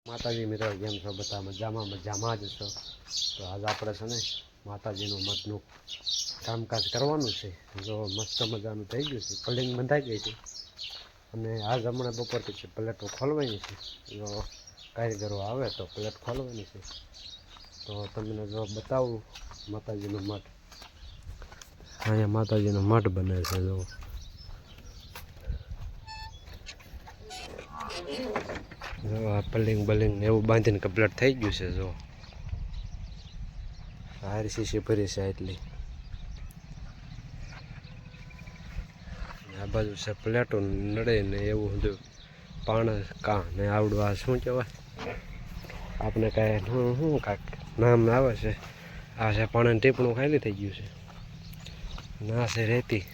માતાજી મિત્રો કેમ છો? બધા મજામાં જ છો. તો આજ આપણે છે ને માતાજીનું મઠનું કામકાજ કરવાનું છે. જો મસ્ત મજાનું થઈ ગયું છે, પલિંગ બંધાઈ ગઈ છે અને આજ હમણાં બપોર પછી પ્લેટો ખોલવાની છે. જો કારીગરો આવે તો પ્લેટ ખોલવાની છે. તો તમને જો બતાવું માતાજીનું મઠ. અહીંયા માતાજીનો મઠ બને છે. જો આ પલિંગ બલિંગ એવું બાંધીને કમ્પ્લીટ થઈ ગયું છે. જો હારી શીશી ભરી છે એટલી. આ બાજુ છે પ્લેટો નડે ને એવું બધું પાણ કા ને આવડું આ શું કહેવાય આપણે કાંઈ શું કાંઈક નામ આવે છે. આ છે પાણીનું ટીપણું ખાલી થઈ ગયું છે. ના છે રેતી,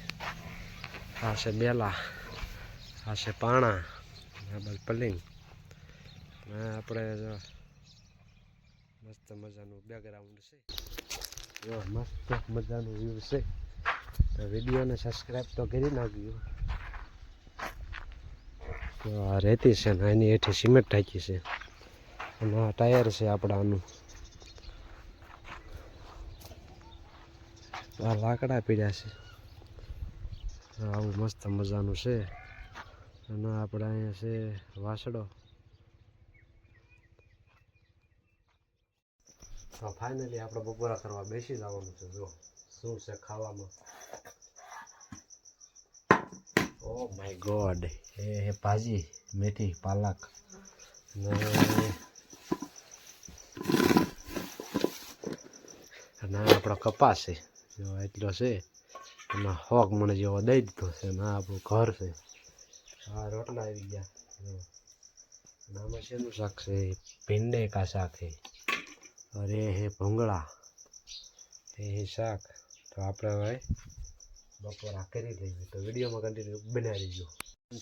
આ છે બેલા, આ છે પાણા, આ બાજુ પલિંગ. આપણે જો મસ્ત મજાનું બેકગ્રાઉન્ડ છે. જો મસ્ત મજાનું વ્યૂ છે. તો વિડીયોને સબસ્ક્રાઈબ તો કરી નાખ્યું. તો આ રેતી છે ને એની હેઠે સિમેન્ટ ઢાંકી છે અને આ ટાયર છે આપણાનું. આ લાકડા પીડ્યા છે. આવું મસ્ત મજાનું છે. અને આપણે અહીંયા છે વાસડો. તો ફાઇનલી આપણે બપોરા કરવા બેસી જવાનું છે. જો શું છે ખાવામાં. ઓ માય ગોડ, એ ભાજી મેથી પાલક અને આપણો કપાસ છે. જો એટલો છે એમાં હોક મને જેવો દઈ દીધો છે. અને આ આપણું ઘર છે. આ રોટલા આવી ગયા. આમાં શેનું શાક છે? ભીંડે કા શાક છે. અરે હે ભૂંગળા, એ શાક. તો આપણે હવે બપોરા કરી લઈએ. તો વિડીયોમાં કન્ટિન્યુ બનાવી દઈજો.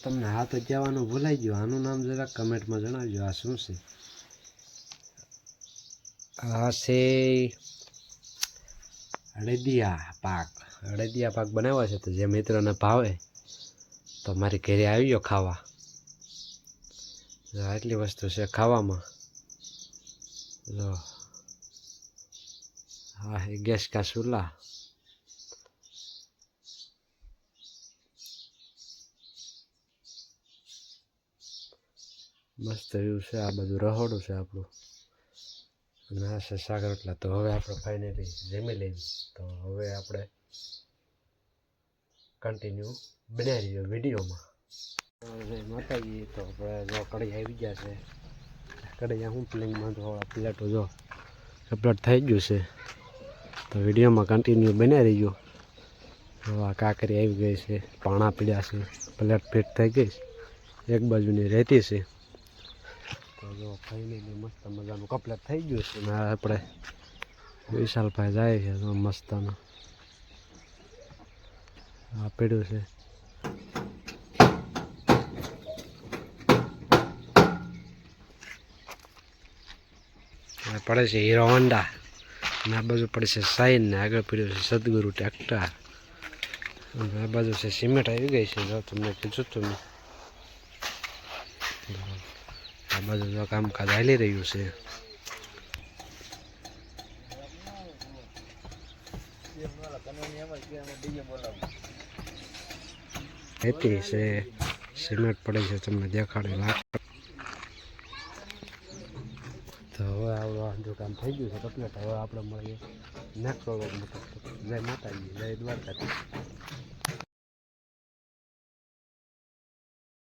તમને હા તો કહેવાનું ભૂલાઈ ગયું. આનું નામ જરાક કમેન્ટમાં જણાવજો. આ શું છે? આ છે અડદિયા પાક. અડદિયા પાક બનાવ્યો છે. તો જે મિત્રોને ભાવે તો મારી ઘરે આવી ગયો ખાવા. આટલી વસ્તુ છે ખાવામાં. જો હા હે ગેસ કા ચૂલા. મસ્ત વ્યૂ છે. આ બધું રહોડું છે આપણું. અને આ છે શાક રોટલા. તો હવે આપણે ફાઇનલી જમી લઈએ. તો હવે આપણે કન્ટિન્યુ બનાવી દઈએ વિડીયોમાં. માતાજી તો આપણે જો કઢાઈ આવી ગયા છે. કઢાઈ હું પ્લેનમાં થોડા પ્લેટો જો કમ્પ્લીટ થઈ ગયું છે. તો વિડીયોમાં કન્ટિન્યુ બનાવી રહીજો. આ કાકરી આવી ગઈ છે, પાણા પીડ્યા છે, પ્લેટ ફિટ થઈ ગઈ છે. એક બાજુની રહેતી છે. તો જો ફાઇનલી મસ્ત મજાનું કમ્પ્લીટ થઈ ગયું છે. અને આપણે વિશાલભાઈ જાય છે. તો મસ્તનું આ પીડ્યું છે. પડે છે હીરો હોન્ડા અને આ બાજુ પડે છે સાઈન ને આગળ પડ્યું છે સદગુરુ ટ્રેક્ટર. અને આ બાજુ છે સિમેન્ટ આવી ગઈ છે. જો તમને કીધું તમે આ બાજુ જો કામકાજ હાલી રહ્યું છે. રેતી છે, સિમેન્ટ પડે છે, તમને દેખાડે લાખ. તો હવે આપણું જો કામ થઈ ગયું છે કમ્પ્લીટ. હવે આપણે મળીએ નેક્સ્ટ વ્લોગમાં. જય માતાજી, જય દ્વારકાધીશ.